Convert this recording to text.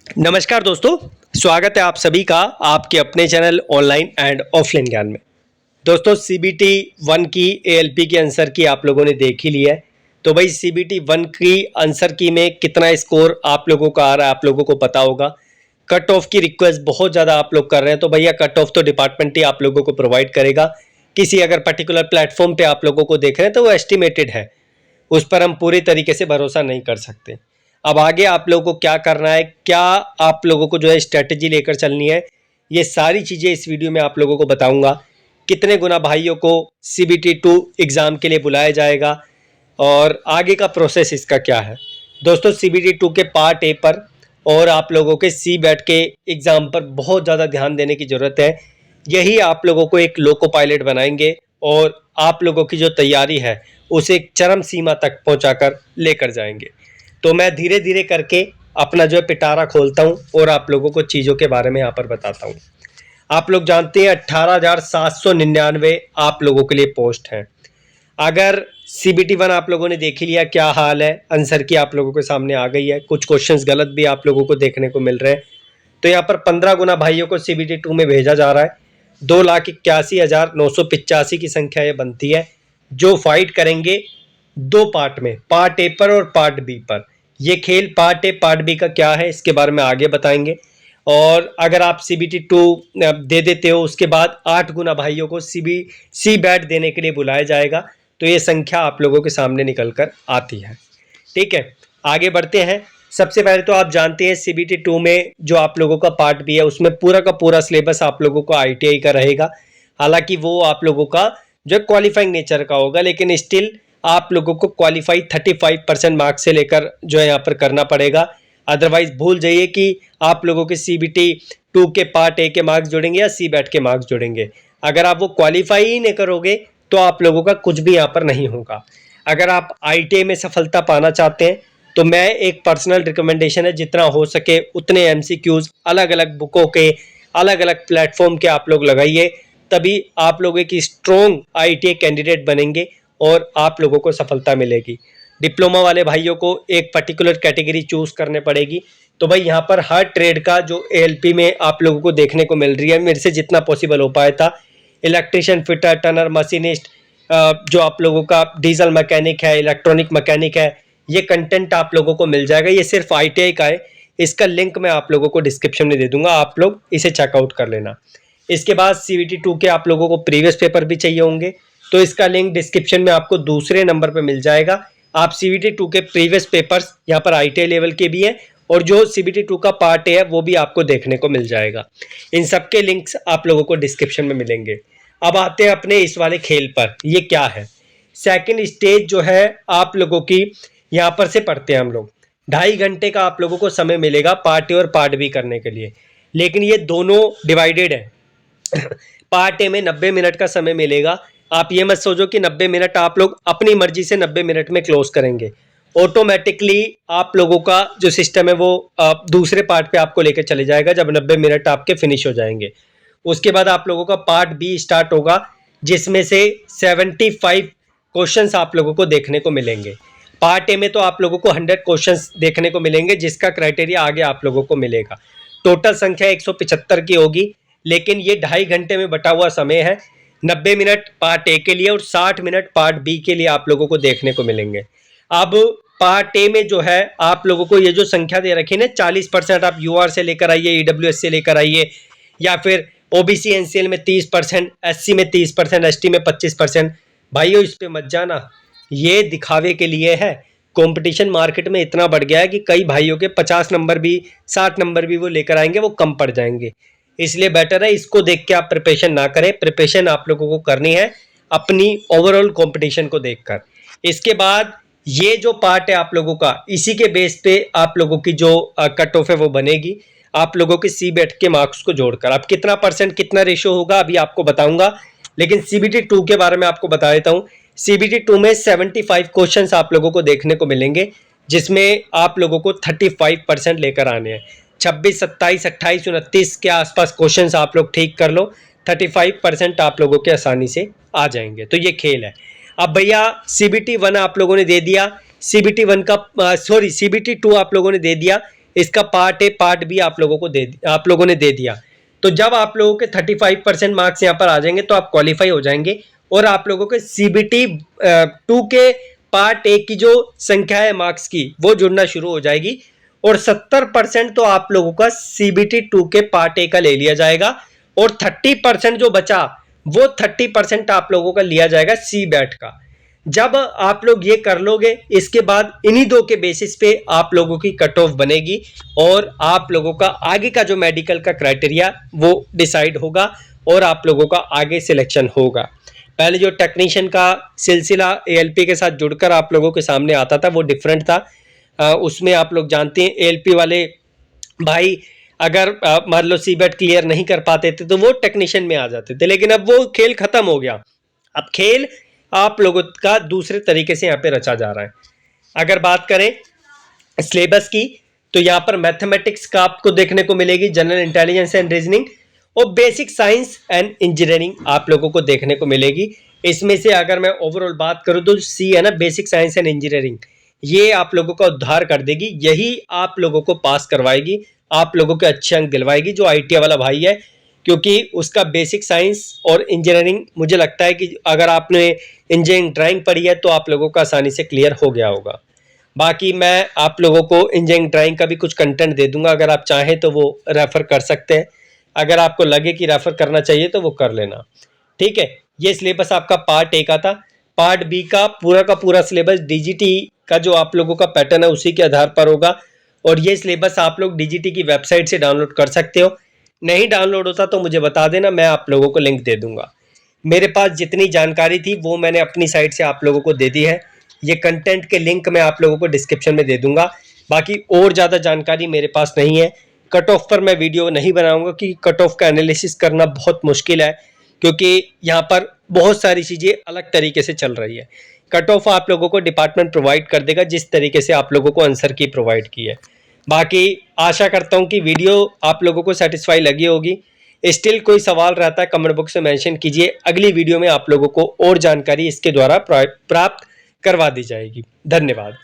नमस्कार दोस्तों, स्वागत है आप सभी का आपके अपने चैनल ऑनलाइन एंड ऑफलाइन ज्ञान में। दोस्तों सीबीटी 1 की एएलपी के आंसर की आप लोगों ने देख ही लिया है। तो भाई सीबीटी 1 की आंसर की में कितना स्कोर आप लोगों का आ रहा है आप लोगों को पता होगा। कट ऑफ की रिक्वेस्ट बहुत ज़्यादा आप लोग कर रहे हैं, तो भैया कट ऑफ तो डिपार्टमेंट ही आप लोगों को प्रोवाइड करेगा। किसी अगर पर्टिकुलर प्लेटफॉर्म पे आप लोगों को देख रहे हैं तो वो एस्टिमेटेड है, उस पर हम पूरी तरीके से भरोसा नहीं कर सकते। अब आगे आप लोगों को क्या करना है, क्या आप लोगों को जो है स्ट्रेटजी लेकर चलनी है, ये सारी चीज़ें इस वीडियो में आप लोगों को बताऊंगा। कितने गुना भाइयों को सीबीटी 2 एग्ज़ाम के लिए बुलाया जाएगा और आगे का प्रोसेस इसका क्या है। दोस्तों सीबीटी 2 के पार्ट ए पर और आप लोगों के सी बैट के एग्ज़ाम पर बहुत ज़्यादा ध्यान देने की ज़रूरत है। यही आप लोगों को एक लोको पायलट बनाएंगे और आप लोगों की जो तैयारी है उसे एक चरम सीमा तक पहुंचाकर लेकर जाएंगे। तो मैं धीरे धीरे करके अपना जो है पिटारा खोलता हूं और आप लोगों को चीज़ों के बारे में यहाँ पर बताता हूं। आप लोग जानते हैं 18,799 आप लोगों के लिए पोस्ट हैं। अगर सीबीटी 1 आप लोगों ने देख ही लिया, क्या हाल है, आंसर की आप लोगों के सामने आ गई है, कुछ क्वेश्चंस गलत भी आप लोगों को देखने को मिल रहे हैं। तो यहाँ पर 15 गुना भाइयों को सीबीटी 2 में भेजा जा रहा है। 2,81,985 की संख्या ये बनती है, जो फाइट करेंगे दो पार्ट में, पार्ट ए पर और पार्ट बी पर। ये खेल पार्ट ए पार्ट बी का क्या है इसके बारे में आगे बताएंगे। और अगर आप सीबीटी 2 दे देते हो, उसके बाद 8 गुना भाइयों को सी बैट देने के लिए बुलाया जाएगा। तो ये संख्या आप लोगों के सामने निकल कर आती है। ठीक है, आगे बढ़ते हैं। सबसे पहले तो आप जानते हैं सीबीटी 2 में जो आप लोगों का पार्ट बी है उसमें पूरा का पूरा सिलेबस आप लोगों को आईटीआई का रहेगा। हालांकि वो आप लोगों का जो क्वालिफाइंग नेचर का होगा, लेकिन स्टिल आप लोगों को क्वालिफाई 35% मार्क्स से लेकर जो है यहाँ पर करना पड़ेगा। अदरवाइज भूल जाइए कि आप लोगों के सीबीटी 2 के पार्ट ए के मार्क्स जुड़ेंगे या सी बैट के मार्क्स जुड़ेंगे। अगर आप वो क्वालिफाई ही नहीं करोगे तो आप लोगों का कुछ भी यहाँ पर नहीं होगा। अगर आप आईटीआई में सफलता पाना चाहते हैं तो मैं एक पर्सनल रिकमेंडेशन है, जितना हो सके उतने एमसीक्यूज अलग अलग बुकों के, अलग अलग प्लेटफॉर्म के आप लोग लगाइए, तभी आप लोग एक स्ट्रॉन्ग आईटीआई कैंडिडेट बनेंगे और आप लोगों को सफलता मिलेगी। डिप्लोमा वाले भाइयों को एक पर्टिकुलर कैटेगरी चूज करने पड़ेगी। तो भाई यहाँ पर हर ट्रेड का जो एएलपी में आप लोगों को देखने को मिल रही है, मेरे से जितना पॉसिबल हो पाया था, इलेक्ट्रिशियन, फिटर, टनर, मशीनिस्ट, जो आप लोगों का डीजल मैकेनिक है, इलेक्ट्रॉनिक मैकेनिक है, ये कंटेंट आप लोगों को मिल जाएगा। ये सिर्फ आईटीआई का है, इसका लिंक मैं आप लोगों को डिस्क्रिप्शन में दे दूंगा, आप लोग इसे चेकआउट कर लेना। इसके बाद सीबीटी 2 के आप लोगों को प्रीवियस पेपर भी चाहिए होंगे, तो इसका लिंक डिस्क्रिप्शन में आपको दूसरे नंबर पर मिल जाएगा। आप सीबीटी 2 के प्रीवियस पेपर्स यहाँ पर आईटीआई लेवल के भी हैं और जो सीबीटी 2 का पार्ट है वो भी आपको देखने को मिल जाएगा। इन सब के लिंक्स आप लोगों को डिस्क्रिप्शन में मिलेंगे। अब आते हैं अपने इस वाले खेल पर। ये क्या है, सेकंड स्टेज जो है आप लोगों की, यहाँ पर से पढ़ते हैं हम लोग। 2.5 घंटे का आप लोगों को समय मिलेगा पार्ट ए और पार्ट बी करने के लिए, लेकिन ये दोनों डिवाइडेड है। पार्ट ए में 90 मिनट का समय मिलेगा। आप ये मत सोचो कि 90 मिनट आप लोग अपनी मर्जी से 90 मिनट में क्लोज करेंगे। ऑटोमेटिकली आप लोगों का जो सिस्टम है वो दूसरे पार्ट पे आपको लेकर चले जाएगा जब 90 मिनट आपके फिनिश हो जाएंगे। उसके बाद आप लोगों का पार्ट बी स्टार्ट होगा, जिसमें से 75 क्वेश्चंस आप लोगों को देखने को मिलेंगे। पार्ट ए में तो आप लोगों को 100 क्वेश्चंस देखने को मिलेंगे, जिसका क्राइटेरिया आगे आप लोगों को मिलेगा। टोटल संख्या 175 की होगी, लेकिन ये 2.5 घंटे में बटा हुआ समय है। 90 मिनट पार्ट ए के लिए और 60 मिनट पार्ट बी के लिए आप लोगों को देखने को मिलेंगे। अब पार्ट ए में जो है आप लोगों को ये जो संख्या दे रखी है ना, 40% आप यूआर से लेकर आइए, ईडब्ल्यूएस से लेकर आइए, या फिर ओबीसी एनसीएल में 30%, एससी में 30%, एसटी में 25%। भाइयों इस पे मत जाना, ये दिखावे के लिए है। कंपटीशन मार्केट में इतना बढ़ गया है कि कई भाइयों के 50 नंबर भी, 60 नंबर भी वो लेकर आएंगे, वो कम पड़ जाएंगे। इसलिए बेटर है इसको देख के आप प्रिपरेशन ना करें। प्रिपरेशन आप लोगों को करनी है अपनी ओवरऑल कंपटीशन को देखकर। इसके बाद ये जो पार्ट है आप लोगों का, इसी के बेस पे आप लोगों की जो कट ऑफ है वो बनेगी, आप लोगों के सी बैट के मार्क्स को जोड़कर। अब कितना परसेंट, कितना रेशियो होगा अभी आपको बताऊंगा, लेकिन सीबीटी 2 के बारे में आपको बता देता हूँ। सीबीटी 2 में 75 क्वेश्चंस आप लोगों को देखने को मिलेंगे, जिसमें आप लोगों को 35% लेकर आने हैं। 26, 27, 28, 29 के आसपास क्वेश्चंस आप लोग ठीक कर लो, 35% आप लोगों के आसानी से आ जाएंगे। तो ये खेल है। अब भैया सीबीटी 1 आप लोगों ने दे दिया, सीबीटी 2 आप लोगों ने दे दिया, इसका पार्ट ए पार्ट बी आप लोगों ने दे दिया। तो जब आप लोगों के 35% मार्क्स यहाँ पर आ जाएंगे तो आप क्वालिफाई हो जाएंगे और आप लोगों के CBT 2 के पार्ट ए की जो संख्या है मार्क्स की वो जुड़ना शुरू हो जाएगी और 70% तो आप लोगों का CBT 2 के पार्ट ए का ले लिया जाएगा और 30% जो बचा वो 30% आप लोगों का लिया जाएगा CBAT का। जब आप लोग ये कर लोगे इसके बाद इन्हीं दो के बेसिस पे आप लोगों की कट ऑफ बनेगी और आप लोगों का आगे का जो मेडिकल का क्राइटेरिया वो डिसाइड होगा और आप लोगों का आगे सिलेक्शन होगा। पहले जो टेक्नीशियन का सिलसिला ALP के साथ जुड़कर आप लोगों के सामने आता था वो डिफरेंट था। उसमें आप लोग जानते हैं ALP वाले भाई अगर मान लो CBAT क्लियर नहीं कर पाते थे तो वो टेक्नीशियन में आ जाते थे, लेकिन अब वो खेल खत्म हो गया। अब खेल आप लोगों का दूसरे तरीके से यहाँ पे रचा जा रहा है। अगर बात करें सिलेबस की तो यहाँ पर मैथमेटिक्स का आपको देखने को मिलेगी, जनरल इंटेलिजेंस एंड रीजनिंग और बेसिक साइंस एंड इंजीनियरिंग आप लोगों को देखने को मिलेगी। इसमें से अगर मैं ओवरऑल बात करूं तो C है ना, बेसिक साइंस एंड इंजीनियरिंग, ये आप लोगों का उद्धार कर देगी, यही आप लोगों को पास करवाएगी, आप लोगों के अच्छे अंक दिलवाएगी जो ITI वाला भाई है, क्योंकि उसका बेसिक साइंस और इंजीनियरिंग मुझे लगता है कि अगर आपने इंजीनियरिंग ड्राइंग पढ़ी है तो आप लोगों का आसानी से क्लियर हो गया होगा। बाकी मैं आप लोगों को इंजीनियरिंग ड्राइंग का भी कुछ कंटेंट दे दूंगा, अगर आप चाहें तो वो रेफर कर सकते हैं। अगर आपको लगे कि रेफर करना चाहिए तो वो कर लेना, ठीक है। ये सिलेबस आपका पार्ट ए का था। पार्ट बी का पूरा सिलेबस DGT का जो आप लोगों का पैटर्न है उसी के आधार पर होगा और ये सिलेबस आप लोग DGT की वेबसाइट से डाउनलोड कर सकते हो। नहीं डाउनलोड होता तो मुझे बता देना, मैं आप लोगों को लिंक दे दूंगा। मेरे पास जितनी जानकारी थी वो मैंने अपनी साइट से आप लोगों को दे दी है। ये कंटेंट के लिंक मैं आप लोगों को डिस्क्रिप्शन में दे दूंगा। बाकी और ज़्यादा जानकारी मेरे पास नहीं है। कट ऑफ पर मैं वीडियो नहीं बनाऊंगा कि कट ऑफ का एनालिसिस करना बहुत मुश्किल है, क्योंकि यहाँ पर बहुत सारी चीज़ें अलग तरीके से चल रही है। कट ऑफ आप लोगों को डिपार्टमेंट प्रोवाइड कर देगा जिस तरीके से आप लोगों को आंसर की प्रोवाइड की है। बाकी आशा करता हूँ कि वीडियो आप लोगों को सेटिस्फाई लगी होगी। स्टिल कोई सवाल रहता है कमेंट बॉक्स में मेंशन कीजिए, अगली वीडियो में आप लोगों को और जानकारी इसके द्वारा प्राप्त करवा दी जाएगी। धन्यवाद।